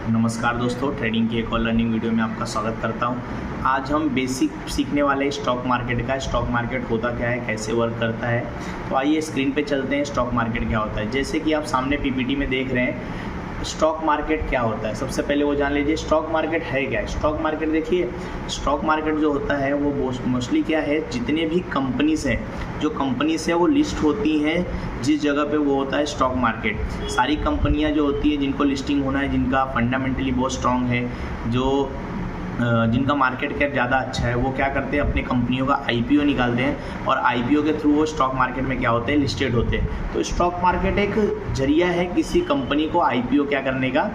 नमस्कार दोस्तों, ट्रेडिंग की एक और लर्निंग वीडियो में आपका स्वागत करता हूं। आज हम बेसिक सीखने वाले स्टॉक मार्केट का। स्टॉक मार्केट होता क्या है, कैसे वर्क करता है। तो आइए स्क्रीन पे चलते हैं। स्टॉक मार्केट क्या होता है, जैसे कि आप सामने पीपीटी में देख रहे हैं। स्टॉक मार्केट क्या होता है, सबसे पहले वो जान लीजिए स्टॉक मार्केट है क्या। स्टॉक मार्केट देखिए, स्टॉक मार्केट जो होता है वो मोस्टली क्या है, जितने भी कंपनीज हैं, जो कंपनीज हैं वो लिस्ट होती हैं जिस जगह पे वो होता है स्टॉक मार्केट। सारी कंपनियां जो होती है जिनको लिस्टिंग होना है, जिनका फंडामेंटली बहुत स्ट्रांग है, जो जिनका मार्केट कैप ज़्यादा अच्छा है, वो क्या करते हैं, अपने कंपनियों का आईपीओ निकालते हैं और आईपीओ के थ्रू वो स्टॉक मार्केट में क्या होते हैं, लिस्टेड होते हैं। तो स्टॉक मार्केट एक जरिया है किसी कंपनी को आईपीओ क्या करने का,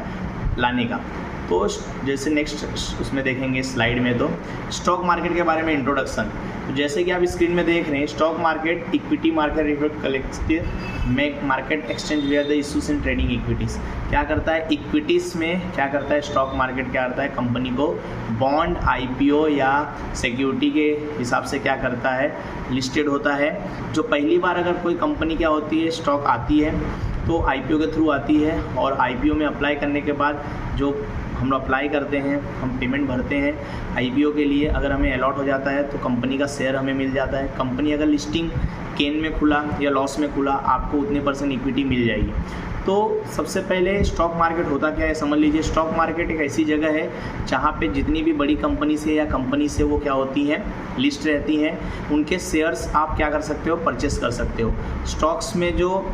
लाने का। तो जैसे नेक्स्ट उसमें देखेंगे स्लाइड में, तो स्टॉक मार्केट के बारे में इंट्रोडक्शन। तो जैसे कि आप स्क्रीन में देख रहे हैं, stock market equity market reflect collective make market exchange where the issues in trading equities. क्या करता है, इक्विटीज़ में क्या करता है स्टॉक मार्केट, क्या करता है, कंपनी को बॉन्ड, आईपीओ या सिक्योरिटी के हिसाब से क्या करता है, लिस्टेड होता है। जो पहली बार अगर कोई कंपनी क्या होती है, स्टॉक आती है तो आईपीओ के थ्रू आती है, और आईपीओ में अप्लाई करने के बाद जो हम अप्लाई करते हैं, हम पेमेंट भरते हैं आईपीओ के लिए। अगर हमें अलॉट हो जाता है तो कंपनी का शेयर हमें मिल जाता है। कंपनी अगर लिस्टिंग गेन में खुला या लॉस में खुला, आपको उतने % इक्विटी मिल जाएगी। तो सबसे पहले स्टॉक मार्केट होता क्या है समझ लीजिए। स्टॉक मार्केट एक ऐसी जगह है जहाँ पे जितनी भी बड़ी कंपनी से या कंपनी से वो क्या होती हैं, लिस्ट रहती हैं, उनके शेयर्स आप क्या कर सकते हो, परचेस कर सकते हो। स्टॉक्स में जो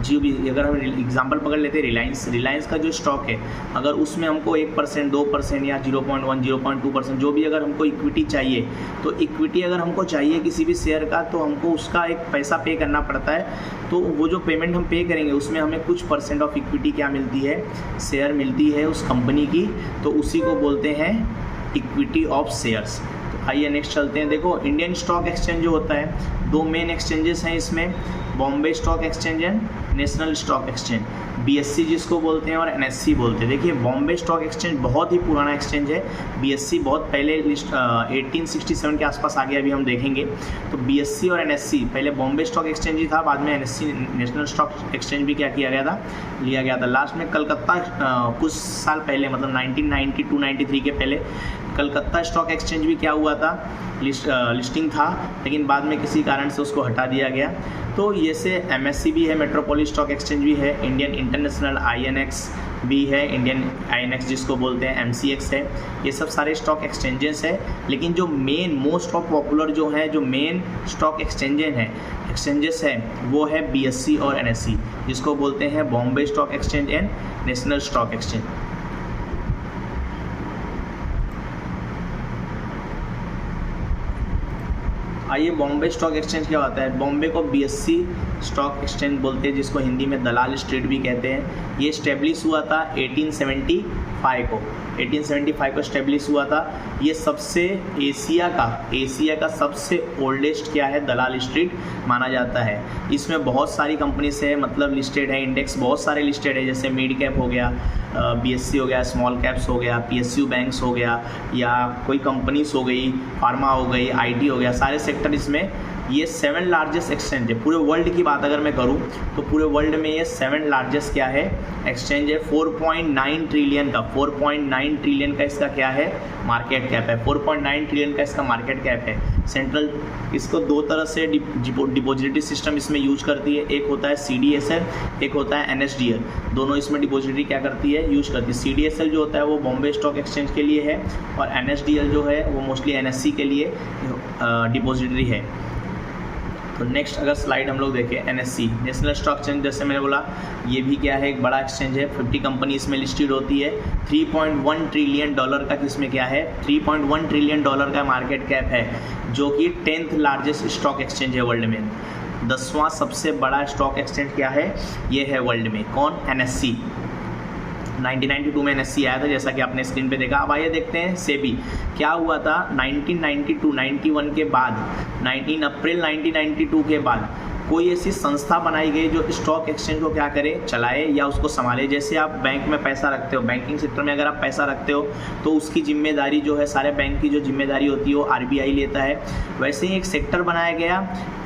भी, अगर हम एग्जांपल पकड़ लेते हैं रिलायंस का जो स्टॉक है, अगर उसमें हमको 1%, 2% या 0.1, 0.2% जो भी अगर हमको इक्विटी चाहिए, तो इक्विटी अगर हमको चाहिए किसी भी शेयर का, तो हमको उसका एक पैसा पे करना पड़ता है। तो वो जो पेमेंट हम पे करेंगे उसमें हमें कुछ % ऑफ इक्विटी क्या मिलती है, शेयर मिलती है उस कंपनी की। तो उसी को बोलते हैं इक्विटी ऑफ शेयर्स। आइए नेक्स्ट चलते हैं। देखो, इंडियन स्टॉक एक्सचेंज जो होता है, 2 मेन एक्सचेंजेस हैं इसमें, Bombay stock exchange and national stock exchange, BSc जिसको बोलते हैं और एनएससी बोलते हैं। देखिए, बॉम्बे स्टॉक एक्सचेंज बहुत ही पुराना एक्सचेंज है, बीएससी बहुत पहले 1867 के आसपास आ गया, अभी हम देखेंगे। तो बीएससी और एनएससी, पहले बॉम्बे स्टॉक एक्सचेंज ही था, बाद में एनएससी नेशनल स्टॉक एक्सचेंज भी क्या किया गया था, लिया गया था। लास्ट में कलकत्ता कुछ साल पहले, मतलब 1992-93 के पहले कलकत्ता स्टॉक एक्सचेंज भी क्या हुआ था, लिस्टिंग था, लेकिन बाद में किसी कारण से उसको हटा दिया गया। तो ये से एमएससी भी है, मेट्रोपोलिस स्टॉक एक्सचेंज भी है, इंडियन इंटरनेशनल आईएनएक्स भी है, इंडियन आईएनएक्स जिसको बोलते हैं, एमसीएक्स है। ये सब सारे स्टॉक एक्सचेंजेस है। लेकिन जो मेन मोस्ट ऑफ पॉपुलर जो है, जो मेन स्टॉक एक्सचेंजेस है वो है बीएससी और एनएससी, जिसको बोलते हैं Bombay stock exchange and national stock exchange. आइए, बॉम्बे स्टॉक एक्सचेंज क्या होता है। बॉम्बे को बीएससी स्टॉक एक्सचेंज बोलते हैं, जिसको हिंदी में दलाल स्ट्रीट भी कहते हैं। ये स्टेब्लिश हुआ था 1875 को स्टेब्लिश हुआ था। ये सबसे एशिया का सबसे ओल्डेस्ट क्या है, दलाल स्ट्रीट माना जाता है। इसमें बहुत सारी कंपनी से मतलब लिस्टेड है, इंडेक्स बहुत सारे लिस्टेड है, जैसे मिड कैप हो गया, बीएससी हो गया, स्मॉल कैप्स हो गया, पीएसयू बैंक्स हो गया, या कोई कंपनीज हो गई, फार्मा हो गई, आईटी हो गया, सारे सेक्टर इसमें। ये 7 लार्जेस्ट एक्सचेंज है पूरे वर्ल्ड की बात अगर मैं करूं, तो पूरे वर्ल्ड में ये 7 लार्जेस्ट क्या है, एक्सचेंज है। 4.9 ट्रिलियन का इसका क्या है, मार्केट कैप है। 4.9 ट्रिलियन का इसका मार्केट कैप है। सेंट्रल इसको 2 तरह से डिपॉजिटरी सिस्टम इसमें यूज करती है। एक होता है CDSL, एक होता है NSDL। दोनों इसमें डिपॉजिटरी क्या करती है, यूज करती है। CDSL जो होता है वो बॉम्बे स्टॉक एक्सचेंज के लिए है, और NSDL जो है वो मोस्टली NSE के लिए डिपॉजिटरी है। तो नेक्स्ट अगर स्लाइड हम लोग देखें, NSE नेशनल स्टॉक एक्सचेंज, जैसे मैंने बोला ये भी क्या है, एक बड़ा एक्सचेंज है। 50 कंपनी इसमें लिस्टेड होती है। $3.1 ट्रिलियन का इसमें क्या है, $3.1 ट्रिलियन का मार्केट कैप है, जो कि 10th लार्जेस्ट स्टॉक एक्सचेंज है वर्ल्ड में। 10वां सबसे बड़ा स्टॉक एक्सचेंज क्या है, ये है वर्ल्ड में, कौन, NSE। 1992 में NSE आया था, जैसा कि आपने स्क्रीन पे देखा। अब आइए देखते हैं सेबी क्या हुआ था 1991 के बाद, 19 अप्रैल 1992 के बाद कोई ऐसी संस्था बनाई गई जो स्टॉक एक्सचेंज को क्या करे, चलाए या उसको संभाले। जैसे आप बैंक में पैसा रखते हो, बैंकिंग सेक्टर में अगर आप पैसा रखते हो तो उसकी जिम्मेदारी जो है, सारे बैंक की जो जिम्मेदारी होती है वो RBI लेता है। वैसे ही एक सेक्टर बनाया गया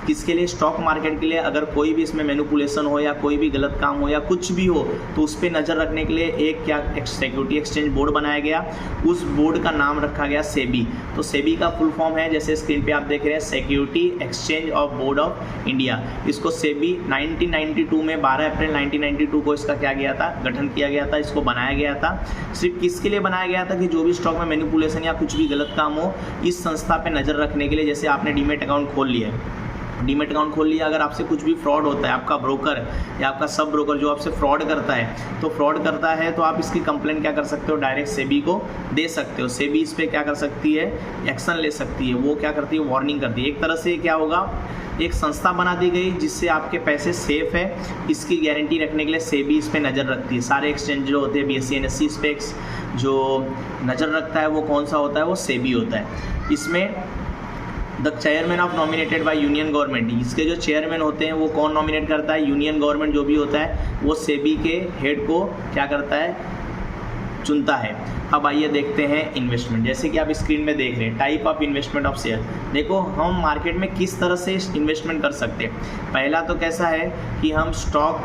किसके लिए? स्टॉक मार्केट के लिए। अगर कोई भी इसमें मैनिपुलेशन हो या कोई भी गलत काम हो या कुछ भी हो तो उस पर नज़र रखने के लिए एक क्या सिक्योरिटी एक्सचेंज बोर्ड बनाया गया। उस बोर्ड का नाम रखा गया सेबी। तो सेबी का फुल फॉर्म है, जैसे स्क्रीन पे आप देख रहे हैं, security exchange of board of India. इसको सेबी 1992 में 12 अप्रैल 1992 को इसका क्या गया था, गठन किया गया था, इसको बनाया गया था। सिर्फ किसके लिए बनाया गया था कि जो भी स्टॉक में मैनिपुलेशन या कुछ भी गलत काम हो इस संस्था पे नज़र रखने के लिए। जैसे आपने डीमेट अकाउंट खोल लिया है, डीमेट अकाउंट खोल लिया, अगर आपसे कुछ भी फ्रॉड होता है, आपका ब्रोकर या आपका सब ब्रोकर जो आपसे फ्रॉड करता है तो आप इसकी कंप्लेंट क्या कर सकते हो, डायरेक्ट सेबी को दे सकते हो। सेबी इस पर क्या कर सकती है, एक्शन ले सकती है। वो क्या करती है, वार्निंग करती है। एक तरह से क्या होगा, एक संस्था बना दी गई जिससे आपके पैसे सेफ है, इसकी गारंटी रखने के लिए सेबी इस पर नज़र रखती है। सारे एक्सचेंज जो होते हैं BSE NSE स्पेक्स जो नज़र रखता है वो कौन सा होता है, वो सेबी होता है। इसमें the chairman of nominated by union government, इसके जो चेयरमैन होते हैं वो कौन नॉमिनेट करता है, यूनियन गवर्नमेंट जो भी होता है वो सेबी के हेड को क्या करता है, चुनता है। अब आइए देखते हैं इन्वेस्टमेंट। जैसे कि आप स्क्रीन में देख रहे हैं, type of investment of share. देखो हम मार्केट में किस तरह से इन्वेस्टमेंट कर सकते हैं। पहला तो कैसा है कि हम स्टॉक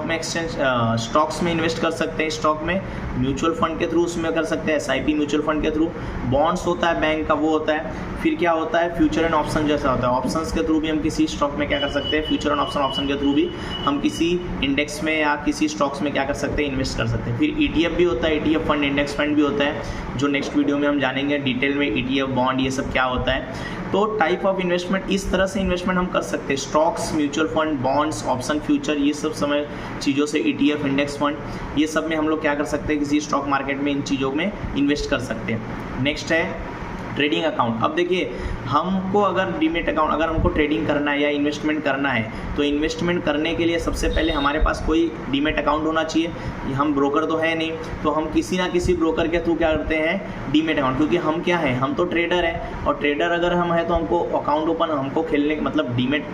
में स्टॉक्स में इन्वेस्ट कर सकते हैं, स्टॉक में म्यूचुअल फंड के थ्रू उसमें कर सकते हैं, SIP म्यूचुअल फंड के थ्रू। बॉन्ड्स होता है बैंक का, वो होता है। फिर क्या होता है, फ्यूचर एंड ऑप्शन जैसा होता है, ऑप्शंस के थ्रू भी हम किसी स्टॉक में क्या कर सकते हैं, फ्यूचर एंड ऑप्शन के थ्रू भी हम किसी इंडेक्स में या किसी स्टॉक्स में क्या कर सकते हैं, इन्वेस्ट कर सकते हैं। फिर ETF भी होता है, ETF फंड, इंडेक्स फंड भी होता है, जो नेक्स्ट वीडियो में हम जानेंगे डिटेल में ETF बॉन्ड ये सब क्या होता है। तो टाइप ऑफ इन्वेस्टमेंट, इस तरह से इन्वेस्टमेंट हम कर सकते हैं, stocks, mutual fund, bonds, option, future, ये सब समय चीज़ों से ETF, इंडेक्स फंड, ये सब में हम लोग क्या कर सकते हैं, किसी स्टॉक मार्केट में इन चीज़ों में इन्वेस्ट कर सकते हैं। नेक्स्ट है ट्रेडिंग अकाउंट। अब देखिए हमको अगर डीमेट अकाउंट, अगर हमको ट्रेडिंग करना है या इन्वेस्टमेंट करना है तो इन्वेस्टमेंट करने के लिए सबसे पहले हमारे पास कोई डीमेट अकाउंट होना चाहिए। हम ब्रोकर तो है नहीं, तो हम किसी ना किसी ब्रोकर के थ्रू क्या करते हैं, डीमेट अकाउंट। क्योंकि हम क्या हैं, हम तो ट्रेडर हैं, और ट्रेडर अगर हम हैं तो हमको अकाउंट ओपन, हमको खेलने मतलब डीमेट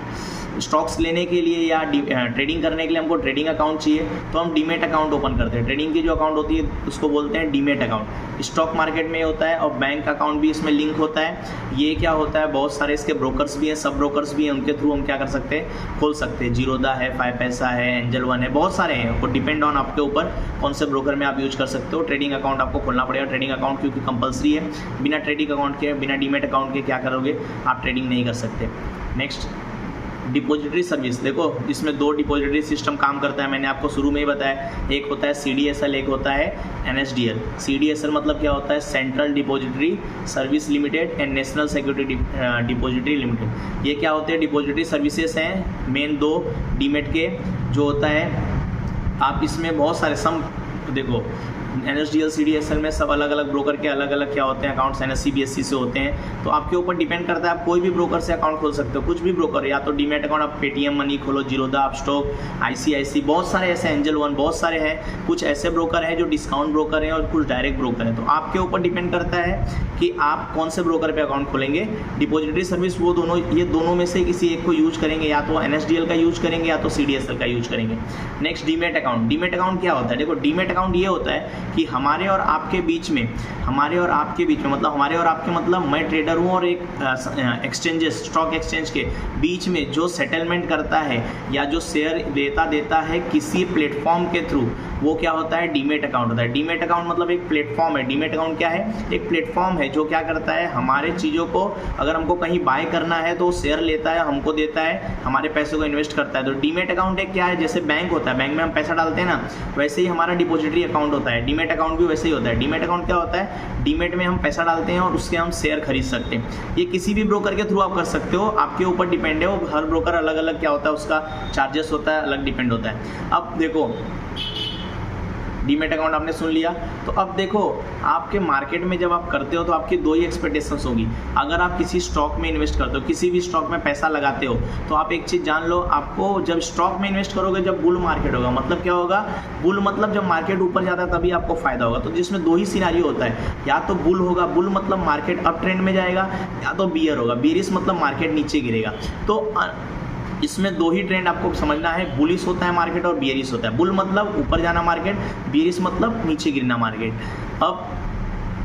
स्टॉक्स लेने के लिए या ट्रेडिंग करने के लिए हमको ट्रेडिंग अकाउंट चाहिए, तो हम डीमेट अकाउंट ओपन करते हैं। ट्रेडिंग की जो अकाउंट होती है उसको बोलते हैं डीमेट अकाउंट। स्टॉक मार्केट में होता है और बैंक अकाउंट भी इसमें लिंक होता है। ये क्या होता है, बहुत सारे इसके ब्रोकर्स भी हैं, सब ब्रोकर्स भी हैं, उनके थ्रू हम क्या कर सकते हैं, खोल सकते हैं। जीरोदा है, 5 पैसा है, एंजल वन है, बहुत सारे हैं। वो डिपेंड ऑन आपके ऊपर कौन से ब्रोकर में आप यूज कर सकते हो। ट्रेडिंग अकाउंट आपको खोलना पड़ेगा। ट्रेडिंग अकाउंट क्योंकि कंपलसरी है, बिना ट्रेडिंग अकाउंट के, बिना डीमेट अकाउंट के क्या करोगे, आप ट्रेडिंग नहीं कर सकते। Next depository service. देखो इसमें 2 डिपॉजिटरी सिस्टम काम करता है, मैंने आपको शुरू में ही बताया। एक होता है CDSL, एक होता है NSDL। CDSL मतलब क्या होता है, central depository service limited and national security depository limited. ये क्या होते हैं, डिपॉजिटरी सर्विसेज हैं मेन 2 डीमेट के जो होता है। आप इसमें बहुत सारे सम देखो NSDL CDSL में सब अलग अलग ब्रोकर के अलग अलग क्या होते हैं अकाउंट्स, NSE BSE से होते हैं। तो आपके ऊपर डिपेंड करता है, आप कोई भी ब्रोकर से अकाउंट खोल सकते हो, कुछ भी ब्रोकर। या तो डीमेट अकाउंट आप पेटीएम मनी खोलो, जीरोदा, अपस्टॉक, ICICI, बहुत सारे ऐसे, एंजल वन, बहुत सारे हैं। कुछ ऐसे ब्रोकर हैं जो डिस्काउंट ब्रोकर हैं और कुछ डायरेक्ट ब्रोकर हैं। तो आपके ऊपर डिपेंड करता है कि आप कौन से ब्रोकर पर अकाउंट खोलेंगे। डिपॉजिटरी सर्विस वो दोनों, ये दोनों में से किसी एक को यूज करेंगे, या तो NSDL का यूज करेंगे या तो CDSL का यूज करेंगे। Next demat account. Demat account क्या होता है, देखो डीमेट अकाउंट ये होता है कि हमारे और आपके बीच में मतलब हमारे और आपके मतलब मैं ट्रेडर हूँ और एक एक्सचेंजेस, स्टॉक एक्सचेंज के बीच में जो सेटलमेंट करता है या जो शेयर देता है किसी प्लेटफॉर्म के थ्रू, वो क्या होता है, डीमेट अकाउंट होता है। डीमेट अकाउंट मतलब एक प्लेटफॉर्म है। डीमेट अकाउंट क्या है, एक प्लेटफॉर्म है जो क्या करता है, हमारे चीज़ों को अगर हमको कहीं बाय करना है तो शेयर लेता है, हमको देता है, हमारे पैसों को इन्वेस्ट करता है। तो डीमेट अकाउंट एक क्या है, जैसे बैंक होता है, बैंक में हम पैसा डालते हैं ना, वैसे ही हमारा डिपॉजिटरी अकाउंट होता है। डीमेट अकाउंट भी वैसे ही होता है। डीमेट अकाउंट क्या होता है, डीमेट में हम पैसा डालते हैं और उसके हम शेयर खरीद सकते हैं। ये किसी भी ब्रोकर के थ्रू आप कर सकते हो, आपके ऊपर डिपेंड है। वो हर ब्रोकर अलग अलग क्या होता है, उसका चार्जेस होता है, अलग डिपेंड होता है। अब देखो डीमेट अकाउंट आपने सुन लिया, तो अब देखो आपके मार्केट में जब आप करते हो तो आपकी 2 ही एक्सपेक्टेशंस होगी। अगर आप किसी स्टॉक में इन्वेस्ट करते हो, किसी भी स्टॉक में पैसा लगाते हो, तो आप एक चीज़ जान लो, आपको जब स्टॉक में इन्वेस्ट करोगे जब बुल मार्केट होगा, मतलब क्या होगा, बुल मतलब जब मार्केट ऊपर जाता है तभी आपको फायदा होगा। तो जिसमें 2 ही सिनारियो होता है, या तो बुल होगा, बुल मतलब मार्केट अप ट्रेंड में जाएगा, या तो बियर होगा, बियरिश मतलब मार्केट नीचे गिरेगा। तो इसमें 2 ही ट्रेंड आपको समझना है, बुलिश होता है मार्केट और बियरिश होता है। बुल मतलब ऊपर जाना मार्केट, बियरिश मतलब नीचे गिरना मार्केट। अब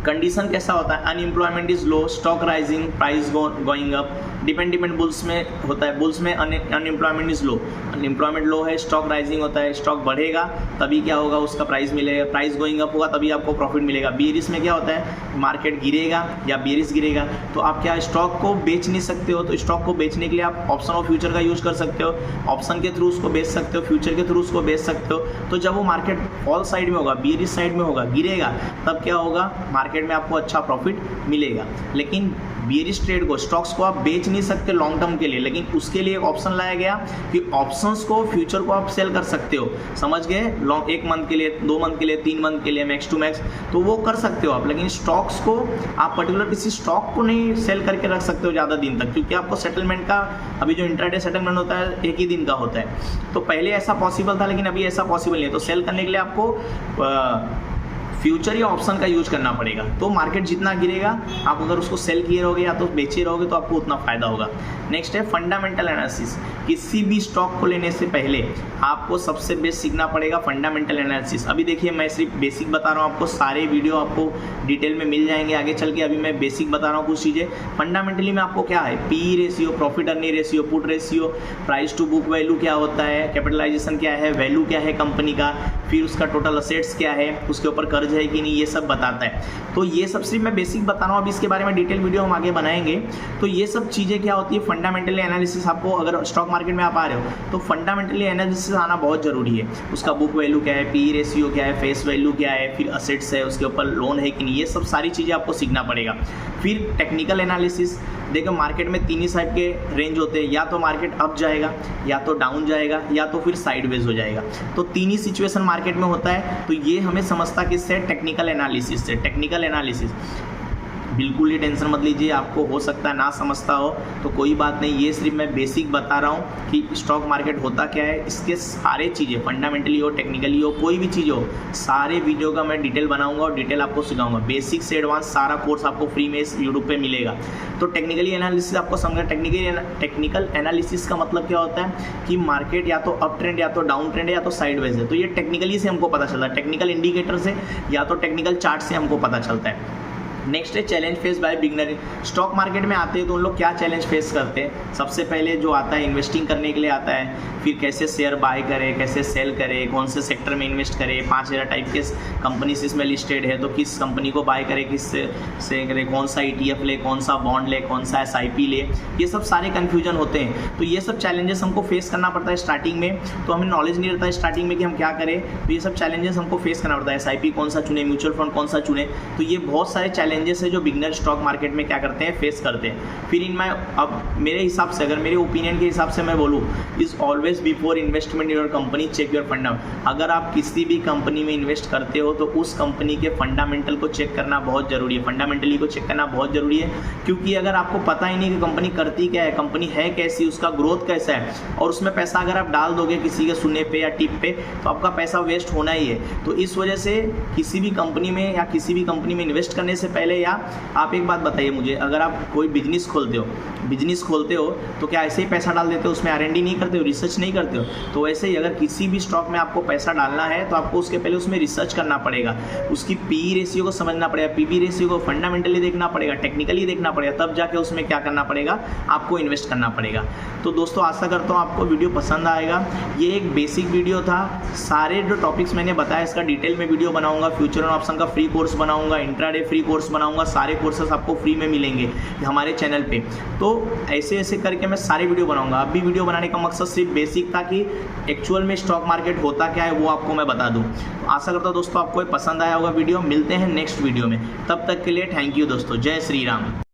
कंडीशन कैसा होता है, unemployment is low, stock rising, price going up. Dependent bulls में होता है, बुल्स में अनएम्प्लॉयमेंट इज लो, अनएम्प्लॉयमेंट लो है, स्टॉक राइजिंग होता है, स्टॉक बढ़ेगा तभी क्या होगा, उसका प्राइस मिलेगा, प्राइस गोइंग अप होगा तभी आपको प्रॉफिट मिलेगा। बेरिश में क्या होता है, मार्केट गिरेगा या बेरिश गिरेगा तो आप क्या स्टॉक को बेच नहीं सकते हो, तो स्टॉक को बेचने के लिए आप ऑप्शन और फ्यूचर का यूज कर सकते हो, ऑप्शन के थ्रू उसको बेच सकते हो, फ्यूचर के थ्रू उसको बेच सकते हो। तो जब वो मार्केट फॉल साइड में होगा, बेरिश साइड में होगा, गिरेगा, तब क्या होगा, मार्केट में आपको अच्छा प्रॉफिट मिलेगा। लेकिन बेरिश ट्रेड को, स्टॉक्स को आप बेच नहीं सकते लॉन्ग टर्म के लिए, लेकिन उसके लिए एक ऑप्शन लाया गया कि ऑप्शंस को, फ्यूचर को आप सेल कर सकते हो, समझ गए, लॉन्ग 1 मंथ के लिए, 2 मंथ के लिए, 3 मंथ के लिए, मैक्स टू मैक्स, तो वो कर सकते हो आप। लेकिन स्टॉक्स को आप पर्टिकुलर किसी स्टॉक को नहीं सेल करके रख सकते हो ज़्यादा दिन तक, क्योंकि आपको सेटलमेंट का, अभी जो इंट्राडे सेटलमेंट होता है 1 ही दिन का होता है। तो पहले ऐसा पॉसिबल था, लेकिन अभी ऐसा पॉसिबल नहीं है। तो सेल करने के लिए आपको फ्यूचर या ऑप्शन का यूज करना पड़ेगा। तो मार्केट जितना गिरेगा, आप अगर उसको सेल किए रहोगे या तो बेचे रहोगे तो आपको उतना फायदा होगा। नेक्स्ट है फंडामेंटल एनालिसिस। किसी भी स्टॉक को लेने से पहले आपको सबसे बेस्ट सीखना पड़ेगा फंडामेंटल एनालिसिस। अभी देखिए मैं सिर्फ बेसिक बता रहा हूँ आपको, सारे वीडियो आपको डिटेल में मिल जाएंगे आगे चल के, अभी मैं बेसिक बता रहा हूँ कुछ चीज़ें। फंडामेंटली में आपको क्या है, P ratio, profit earning ratio, put ratio, price to book value क्या होता है, कैपिटलाइजेशन क्या है, वैल्यू क्या है कंपनी का, फिर उसका टोटल असेट्स क्या है, उसके ऊपर कर्ज है कि नहीं, ये सब बताता है। तो ये सब सिर्फ मैं बेसिक बता रहा हूँ, अभी इसके बारे में डिटेल वीडियो हम आगे बनाएंगे। तो ये सब चीज़ें क्या होती है, फंडामेंटली एनालिसिस। आपको अगर स्टॉक मार्केट में आप आ रहे हो तो फंडामेंटली एनालिसिस आना बहुत जरूरी है। उसका बुक वैल्यू क्या है, पी रेशियो क्या है, फेस वैल्यू क्या है, फिर असेट्स है, उसके ऊपर लोन है कि नहीं, ये सब सारी चीज़ें आपको सीखना पड़ेगा। फिर टेक्निकल एनालिसिस। देखो मार्केट में 3 ही टाइप के रेंज होते हैं, या तो मार्केट अप जाएगा, या तो डाउन जाएगा, या तो फिर साइडवेज हो जाएगा। तो 3 ही सिचुएशन मार्केट में होता है। तो ये हमें समझता किससे, टेक्निकल एनालिसिस से। टेक्निकल एनालिसिस बिल्कुल ही टेंशन मत लीजिए, आपको हो सकता है ना समझता हो तो कोई बात नहीं, ये सिर्फ मैं बेसिक बता रहा हूँ कि स्टॉक मार्केट होता क्या है। इसके सारे चीज़ें, फंडामेंटली हो, टेक्निकली हो, कोई भी चीज़ हो, सारे वीडियो का मैं डिटेल बनाऊंगा और डिटेल आपको सिखाऊंगा। बेसिक से एडवांस सारा कोर्स आपको फ्री में इस यूट्यूब पे मिलेगा। तो टेक्निकली एनालिसिस आपको समझना। टेक्निकल एनालिसिस का मतलब क्या होता है कि मार्केट या तो अप ट्रेंड, या तो डाउन ट्रेंड है, या तो साइडवेज है। तो ये टेक्निकली से हमको पता चलता है, टेक्निकल इंडिकेटर से या तो टेक्निकल चार्ट से हमको पता चलता है। नेक्स्ट है challenge face by beginner. Stock market में आते हैं तो उन लोग क्या चैलेंज फेस करते हैं, सबसे पहले जो आता है इन्वेस्टिंग करने के लिए आता है, फिर कैसे शेयर बाय करें, कैसे सेल करें, कौन से सेक्टर में इन्वेस्ट करें, 5000 टाइप के कंपनीज इसमें लिस्टेड है तो किस कंपनी को बाय करें, किस से करें, कौन सा ETF ले, कौन सा बॉन्ड ले, कौन सा SIP ले, ये सब सारे कन्फ्यूजन होते हैं। तो ये सब चैलेंजेस हमको फेस करना पड़ता है स्टार्टिंग में। तो हमें नॉलेज नहीं रहता है स्टार्टिंग में कि हम क्या करें, तो ये सब चैलेंजेस हमको फेस करना पड़ता है। SIP कौन सा चुने, म्यूचुअल फंड कौन सा चुने, तो ये बहुत सारे चैलेंजेस है जो बिगनर स्टॉक मार्केट में क्या करते हैं, फेस करते हैं। फिर इनमें अब मेरे हिसाब से, अगर मेरे ओपिनियन के हिसाब से मैं बोलूँ, is always before investment in your company cheque your fundamental. अगर आप किसी भी कंपनी में इन्वेस्ट करते हो तो उस कंपनी के फंडामेंटल को चेक करना बहुत जरूरी है, फंडामेंटली को चेक करना बहुत जरूरी है। क्योंकि अगर आपको पता ही नहीं कि कंपनी करती क्या है, कंपनी है कैसी, उसका ग्रोथ कैसा है, और उसमें पैसा अगर आप डाल दोगे किसी के सुनने पे या टिप पे, तो आपका पैसा वेस्ट होना ही है। तो इस वजह से किसी भी कंपनी में या किसी भी कंपनी में इन्वेस्ट करने से पहले, या आप एक बात बताइए मुझे, अगर आप कोई बिजनेस खोलते हो तो क्या ऐसे ही पैसा डाल देते हो, उसमें R&D नहीं करते हो, रिसर्च नहीं करते हो? तो वैसे ही अगर किसी भी स्टॉक में आपको पैसा डालना है तो आपको उसके पहले उसमें रिसर्च करना पड़ेगा, उसकी PE रेशियो को समझना पड़ेगा, PB रेशियो को फंडामेंटली देखना पड़ेगा, टेक्निकली देखना पड़ेगा, तब जाके उसमें क्या करना पड़ेगा, आपको इन्वेस्ट करना पड़ेगा। तो दोस्तों आशा करता हूँ आपको वीडियो पसंद आएगा। ये एक बेसिक वीडियो था, सारे जो टॉपिक्स मैंने बताया इसका डिटेल में वीडियो बनाऊंगा, फ्यूचर एंड ऑप्शन का फ्री कोर्स बनाऊंगा, इंट्राडे फ्री कोर्स बनाऊंगा, सारे कोर्सेस आपको फ्री में मिलेंगे हमारे चैनल पे। तो ऐसे ऐसे करके मैं सारे वीडियो बनाऊंगा। अब भी वीडियो बनाने का मकसद सिर्फ बेसिक था कि एक्चुअल में स्टॉक मार्केट होता क्या है वो आपको मैं बता दूं। तो आशा करता हूं दोस्तों आपको पसंद आया होगा वीडियो। मिलते हैं नेक्स्ट वीडियो में, तब तक के लिए थैंक यू दोस्तों, जय श्री राम।